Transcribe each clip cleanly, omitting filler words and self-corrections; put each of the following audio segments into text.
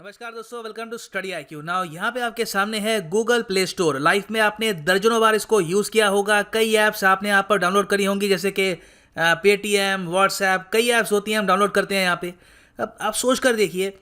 नमस्कार दोस्तों, welcome to study IQ। Now यहाँ पे आपके सामने है गूगल प्ले स्टोर। लाइफ में आपने दर्जनों बार इसको यूज़ किया होगा। कई ऐप्स आपने यहाँ पर डाउनलोड करी होंगी, जैसे कि पेटीएम, व्हाट्सएप, कई ऐप्स होती हैं हम डाउनलोड करते हैं यहाँ पे। अब आप सोच कर देखिए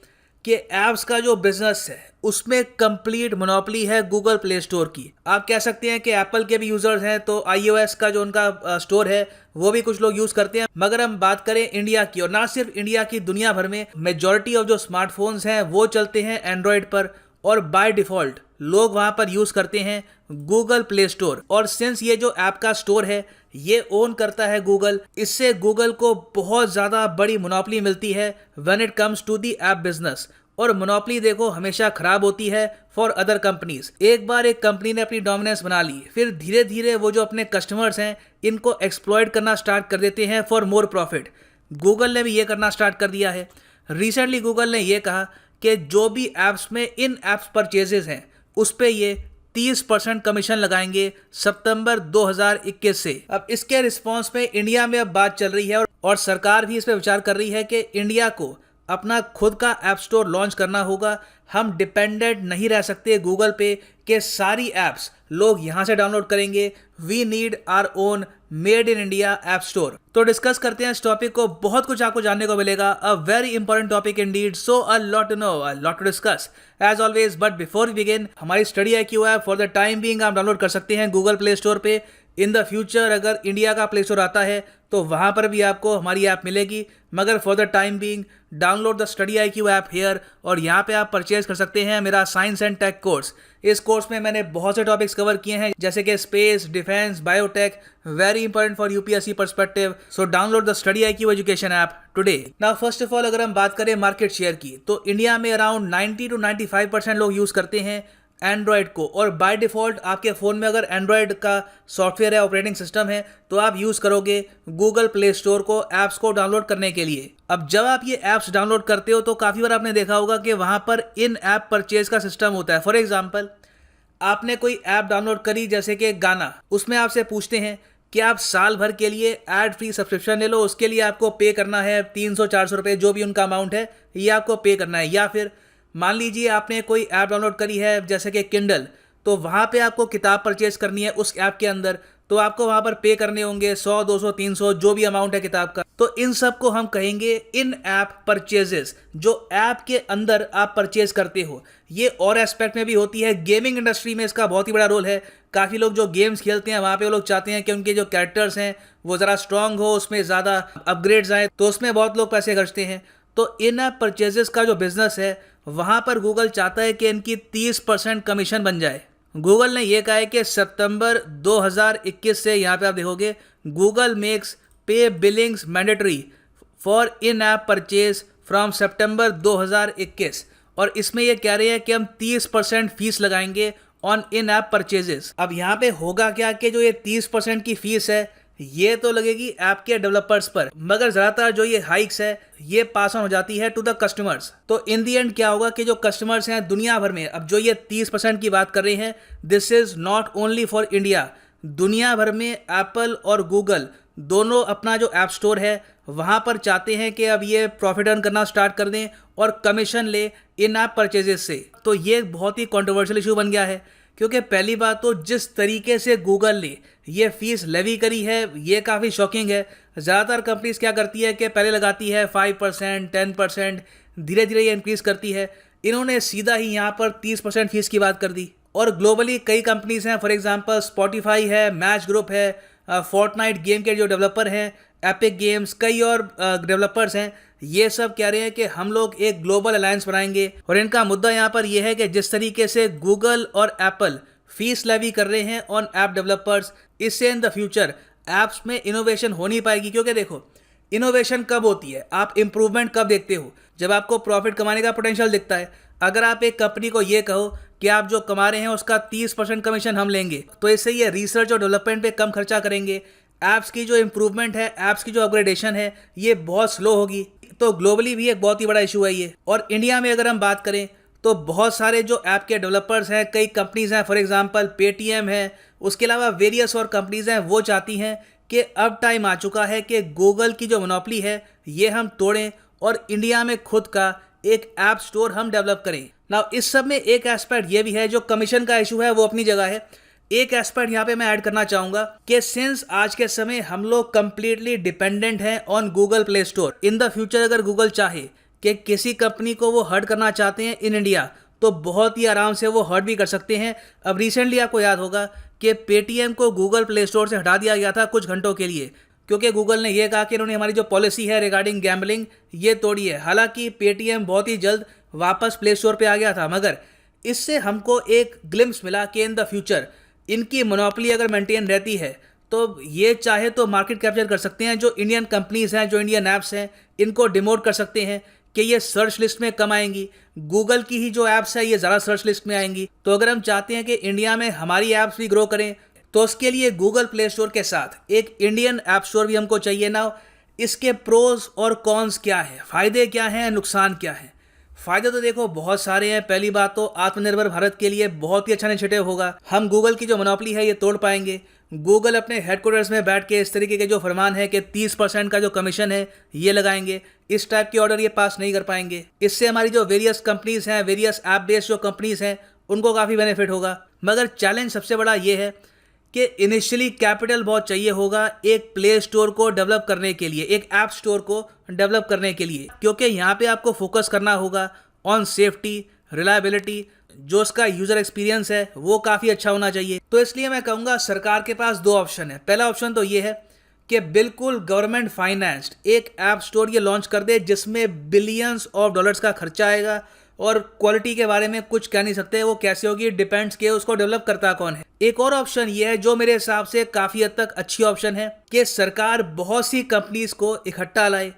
कि ऐप्स का जो बिजनेस है उसमें कंप्लीट मोनोपोली है गूगल प्ले स्टोर की। आप कह सकते हैं कि एप्पल के भी यूज़र्स हैं तो iOS का जो उनका स्टोर है वो भी कुछ लोग यूज़ करते हैं। मगर हम बात करें इंडिया की, और ना सिर्फ इंडिया की, दुनिया भर में मेजॉरिटी ऑफ जो स्मार्टफोन्स हैं वो चलते हैं एंड्रॉयड पर, और बाय डिफ़ॉल्ट लोग वहाँ पर यूज़ करते हैं गूगल प्ले स्टोर। और सिंस ये जो ऐप का स्टोर है ये ओन करता है गूगल, इससे गूगल को बहुत ज़्यादा बड़ी मोनोपोली मिलती है when it comes to the app business. और मोनोपोली देखो हमेशा खराब होती है फॉर अदर कंपनीज। एक बार एक कंपनी ने अपनी डोमिनेंस बना ली, फिर धीरे धीरे वो जो अपने कस्टमर्स हैं इनको एक्सप्लॉइट करना स्टार्ट कर देते हैं फॉर मोर प्रॉफिट। गूगल ने भी ये करना स्टार्ट कर दिया है। रिसेंटली गूगल ने ये कहा कि जो भी ऐप्स में इन ऐप्स परचेजेस हैं उस पर ये 30% कमीशन लगाएंगे सितंबर 2021 से। अब इसके रिस्पॉन्स में इंडिया में अब बात चल रही है, और सरकार भी इस पर विचार कर रही है कि इंडिया को अपना खुद का ऐप स्टोर लॉन्च करना होगा। हम डिपेंडेंट नहीं रह सकते गूगल पे कि सारी ऐप्स लोग यहाँ से डाउनलोड करेंगे। We need our own made in India app store. तो डिस्कस करते हैं इस टॉपिक को, बहुत कुछ आपको जानने को मिलेगा। A very important topic indeed, so a lot to know, a lot to discuss as always. But before we begin, हमारी study IQ app for the time being आप डाउनलोड कर सकते हैं गूगल प्ले स्टोर पे। In the future अगर India का Play Store आता है तो वहाँ पर भी आपको हमारी ऐप मिलेगी, मगर for the time being download the study IQ app here. और यहाँ पे आप परचेज कर सकते हैं मेरा साइंस एंड टेक कोर्स। इस कोर्स में मैंने बहुत से टॉपिक्स कवर किए हैं, जैसे कि space, defence, biotech, very important for UPSC perspective. So download the study IQ education app today. Now first of all अगर हम बात करें मार्केट शेयर की, तो इंडिया में अराउंड 90 to 95% लोग यूज़ करते हैं एंड्रॉयड को। और बाय डिफ़ॉल्ट आपके फ़ोन में अगर एंड्रॉयड का सॉफ्टवेयर है, ऑपरेटिंग सिस्टम है, तो आप यूज़ करोगे गूगल प्ले स्टोर को ऐप्स को डाउनलोड करने के लिए। अब जब आप ये ऐप्स डाउनलोड करते हो तो काफ़ी बार आपने देखा होगा कि वहाँ पर इन ऐप परचेज का सिस्टम होता है। फॉर एग्जाम्पल, आपने कोई ऐप डाउनलोड करी जैसे कि गाना, उसमें आपसे पूछते हैं कि आप साल भर के लिए एड फ्री सब्सक्रिप्शन ले लो, उसके लिए आपको पे करना है 300-400 रुपये, जो भी उनका अमाउंट है ये आपको पे करना है। या फिर मान लीजिए आपने कोई ऐप डाउनलोड करी है जैसे कि किंडल, तो वहाँ पे आपको किताब परचेज करनी है उस ऐप के अंदर, तो आपको वहाँ पर पे करने होंगे 100, 200, 300, जो भी अमाउंट है किताब का। तो इन सब को हम कहेंगे इन ऐप परचेजेस, जो ऐप के अंदर आप परचेज करते हो। ये और एस्पेक्ट में भी होती है। गेमिंग इंडस्ट्री में इसका बहुत ही बड़ा रोल है। काफ़ी लोग जो गेम्स खेलते हैं वहाँ पे वो लोग चाहते हैं कि उनके जो कैरेक्टर्स हैं वो ज़रा स्ट्रांग हो, उसमें ज़्यादा अपग्रेड्स आए, तो उसमें बहुत लोग पैसे खर्चते हैं। तो इन ऐप परचेजेस का जो बिजनेस है वहाँ पर गूगल चाहता है कि इनकी 30% कमीशन बन जाए। गूगल ने यह कहा है कि सितंबर 2021 से, यहाँ पे आप देखोगे, गूगल मेक्स पे Billings mandatory for in app purchase from September 2021। और इसमें ये कह रहे हैं कि हम 30% फीस लगाएंगे ऑन इन ऐप परचेजेस। अब यहाँ पे होगा क्या कि जो ये 30% की फीस है ये तो लगेगी ऐप के डेवलपर्स पर, मगर ज़्यादातर जो ये हाइक्स है ये पास ऑन हो जाती है टू द कस्टमर्स। तो इन दी एंड क्या होगा कि जो कस्टमर्स हैं दुनिया भर में, अब जो ये 30% की बात कर रहे हैं, this is not only for India. दुनिया भर में एप्पल और गूगल दोनों अपना जो ऐप स्टोर है वहाँ पर चाहते हैं कि अब ये प्रॉफिट अर्न करना स्टार्ट कर दें और कमीशन ले इन ऐप परचेजेस से। तो ये बहुत ही कॉन्ट्रोवर्शियल इशू बन गया है, क्योंकि पहली बात तो जिस तरीके से गूगल ने ये फीस लेवी करी है ये काफ़ी शॉकिंग है। ज़्यादातर कंपनीज क्या करती है कि पहले लगाती है 5%, 10%, धीरे धीरे ये इंक्रीज़ करती है। इन्होंने सीधा ही यहाँ पर 30% फीस की बात कर दी। और ग्लोबली कई कंपनीज हैं, फॉर एग्जांपल स्पॉटिफाई है, मैच ग्रुप है, फोर्टनाइट गेम के जो डेवलपर हैं, एपिक गेम्स, कई और डेवलपर्स हैं, ये सब कह रहे हैं कि हम लोग एक ग्लोबल अलायंस बनाएंगे। और इनका मुद्दा यहाँ पर यह है कि जिस तरीके से गूगल और एप्पल फीस लेवी कर रहे हैं ऑन ऐप डेवलपर्स, इससे इन द फ्यूचर ऐप्स में इनोवेशन हो नहीं पाएगी। क्योंकि देखो, इनोवेशन कब होती है, आप इंप्रूवमेंट कब देखते हो, जब आपको प्रॉफिट कमाने का पोटेंशियल दिखता है। अगर आप एक कंपनी को ये कहो कि आप जो कमा रहे हैं उसका 30% कमीशन हम लेंगे, तो इससे ये रिसर्च और डेवलपमेंट पे कम खर्चा करेंगे। ऐप्स की जो इंप्रूवमेंट है, ऐप्स की जो अपग्रेडेशन है, ये बहुत स्लो होगी। तो ग्लोबली भी एक बहुत ही बड़ा इशू है ये। और इंडिया में अगर हम बात करें तो बहुत सारे जो ऐप के डेवलपर्स हैं, कई कंपनीज हैं, फॉर एग्जांपल पेटीएम है, उसके अलावा वेरियस और कंपनीज हैं, वो चाहती हैं कि अब टाइम आ चुका है कि गूगल की जो मोनोपोली है ये हम तोड़ें और इंडिया में खुद का एक ऐप स्टोर हम डेवलप करें। नाउ इस सब में एक एस्पेक्ट ये भी है, जो कमीशन का इशू है वो अपनी जगह है। एक एस्पेक्ट यहाँ पे मैं ऐड करना चाहूंगा कि सिंस आज के समय हम लोग कंप्लीटली डिपेंडेंट हैं on Google Play store, in the future अगर गूगल चाहे कि किसी कंपनी को वो हर्ट करना चाहते हैं इन इंडिया, तो बहुत ही आराम से वो हर्ट भी कर सकते हैं। अब रिसेंटली आपको याद होगा कि पेटीएम को गूगल प्ले स्टोर से हटा दिया गया था कुछ घंटों के लिए, क्योंकि गूगल ने यह कहा कि इन्होंने हमारी जो पॉलिसी है रिगार्डिंग गैम्बलिंग ये तोड़ी है। हालांकि पेटीएम बहुत ही जल्द वापस प्ले स्टोर पे आ गया था, मगर इससे हमको एक ग्लिम्स मिला कि इन द फ्यूचर इनकी मोनोपोली अगर मेंटेन रहती है तो ये चाहे तो मार्केट कैप्चर कर सकते हैं। जो इंडियन कंपनीज हैं, जो इंडियन ऐप्स हैं, इनको डिमोट कर सकते हैं कि ये सर्च लिस्ट में कम आएंगी। गूगल की ही जो ऐप्स है ये ज़्यादा सर्च लिस्ट में आएंगी। तो अगर हम चाहते हैं कि इंडिया में हमारी ऐप्स भी ग्रो करें तो उसके लिए गूगल प्ले स्टोर के साथ एक इंडियन ऐप स्टोर भी हमको चाहिए। ना इसके प्रोज और कॉन्स क्या है, फ़ायदे क्या हैं, नुकसान क्या है। फ़ायदे तो देखो बहुत सारे हैं। पहली बात तो आत्मनिर्भर भारत के लिए बहुत ही अच्छा इनिशिएटिव होगा। हम गूगल की जो मोनोपोली है ये तोड़ पाएंगे। गूगल अपने हेडक्वार्टर्स में बैठ के इस तरीके के जो फरमान है कि 30% का जो कमीशन है ये लगाएंगे, इस टाइप के ऑर्डर ये पास नहीं कर पाएंगे। इससे हमारी जो वेरियस कंपनीज हैं, वेरियस ऐप बेस्ड जो कंपनीज हैं, उनको काफ़ी बेनिफिट होगा। मगर चैलेंज सबसे बड़ा ये है कि इनिशियली कैपिटल बहुत चाहिए होगा एक प्ले स्टोर को डेवलप करने के लिए, एक ऐप स्टोर को डेवलप करने के लिए, क्योंकि यहाँ पे आपको फोकस करना होगा ऑन सेफ्टी, रिलायबिलिटी, जो उसका यूज़र एक्सपीरियंस है वो काफ़ी अच्छा होना चाहिए। तो इसलिए मैं कहूँगा सरकार के पास दो ऑप्शन है। पहला ऑप्शन तो ये है कि बिल्कुल गवर्नमेंट फाइनेंस्ड एक ऐप स्टोर ये लॉन्च कर दे जिसमें बिलियंस ऑफ डॉलर्स का खर्चा आएगा, और क्वालिटी के बारे में कुछ कह नहीं सकते, वो कैसे होगी डिपेंड्स के उसको डेवलप करता कौन है। एक और ऑप्शन ये है जो मेरे हिसाब से काफ़ी हद तक अच्छी ऑप्शन है कि सरकार बहुत सी कंपनीज को इकट्ठा लाए।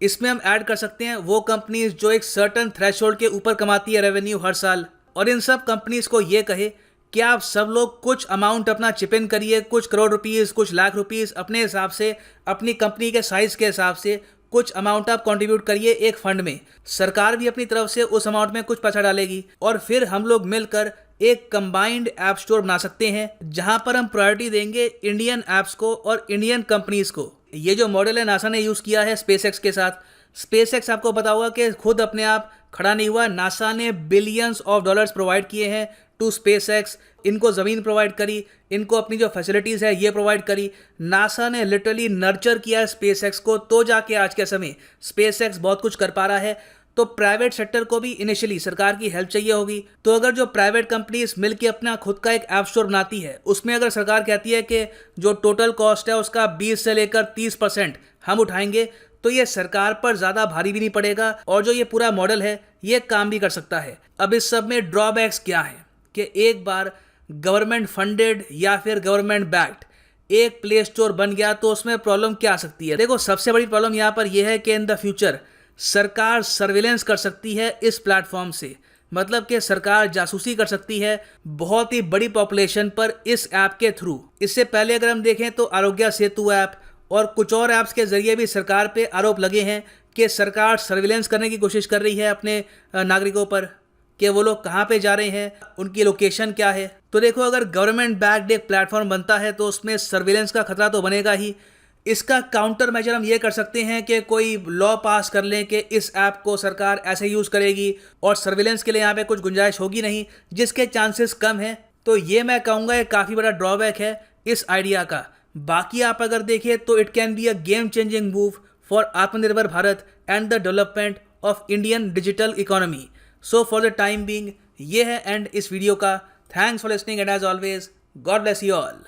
इसमें हम ऐड कर सकते हैं वो कंपनीज जो एक सर्टन थ्रेशोल्ड के ऊपर कमाती है रेवेन्यू हर साल, और इन सब कंपनीज को ये कहे कि आप सब लोग कुछ अमाउंट अपना चिप इन करिए, कुछ करोड़ रुपीज़, कुछ लाख रुपीज़ अपने हिसाब से, अपनी कंपनी के साइज़ के हिसाब से कुछ अमाउंट आप कंट्रीब्यूट करिए एक फंड में। सरकार भी अपनी तरफ से उस अमाउंट में कुछ पैसा डालेगी, और फिर हम लोग मिलकर एक कंबाइंड ऐप स्टोर बना सकते हैं जहां पर हम प्रायोरिटी देंगे इंडियन ऐप्स को और इंडियन कंपनीज को। ये जो मॉडल है नासा ने यूज़ किया है स्पेसएक्स के साथ। स्पेसएक्स आपको पता होगा कि खुद अपने आप खड़ा नहीं हुआ, नासा ने बिलियंस ऑफ डॉलर्स प्रोवाइड किए हैं टू स्पेसएक्स। इनको ज़मीन प्रोवाइड करी, इनको अपनी जो फैसिलिटीज़ है ये प्रोवाइड करी। नासा ने लिटरली नर्चर किया स्पेसएक्स को, तो जाके आज के समय स्पेसएक्स बहुत कुछ कर पा रहा है। तो प्राइवेट सेक्टर को भी इनिशियली सरकार की हेल्प चाहिए होगी। तो अगर जो प्राइवेट कंपनीज मिलकर अपना खुद का एक ऐप स्टोर बनाती है, उसमें अगर सरकार कहती है कि जो टोटल कॉस्ट है उसका 20 से लेकर 30% हम उठाएंगे, तो ये सरकार पर ज़्यादा भारी भी नहीं पड़ेगा, और जो ये पूरा मॉडल है ये काम भी कर सकता है। अब इस सब में ड्रॉबैक्स क्या है कि एक बार गवर्नमेंट फंडेड या फिर गवर्नमेंट बैक्ड एक प्ले स्टोर बन गया तो उसमें प्रॉब्लम क्या आ सकती है। देखो सबसे बड़ी प्रॉब्लम यहाँ पर यह है कि इन द फ्यूचर सरकार सर्विलेंस कर सकती है इस प्लेटफॉर्म से, मतलब कि सरकार जासूसी कर सकती है बहुत ही बड़ी पॉपुलेशन पर इस ऐप के थ्रू। इससे पहले अगर हम देखें तो आरोग्य सेतु ऐप और कुछ और ऐप्स के जरिए भी सरकार पे आरोप लगे हैं कि सरकार सर्विलेंस करने की कोशिश कर रही है अपने नागरिकों पर, कि वो लोग कहाँ पे जा रहे हैं, उनकी लोकेशन क्या है। तो देखो अगर गवर्नमेंट बैक्ड एक प्लेटफॉर्म बनता है तो उसमें सर्विलेंस का खतरा तो बनेगा ही। इसका काउंटर मेजर हम ये कर सकते हैं कि कोई लॉ पास कर लें कि इस ऐप को सरकार ऐसे यूज़ करेगी और सर्विलेंस के लिए यहाँ पे कुछ गुंजाइश होगी नहीं, जिसके चांसेस कम हैं। तो ये मैं कहूँगा एक काफ़ी बड़ा ड्रॉबैक है इस आइडिया का। बाकी आप अगर देखें तो it can be a game changing move for Atmanirbhar Bharat and the development of Indian digital economy. So for the time being ये है एंड इस वीडियो का। Thanks for listening and as always God bless you all.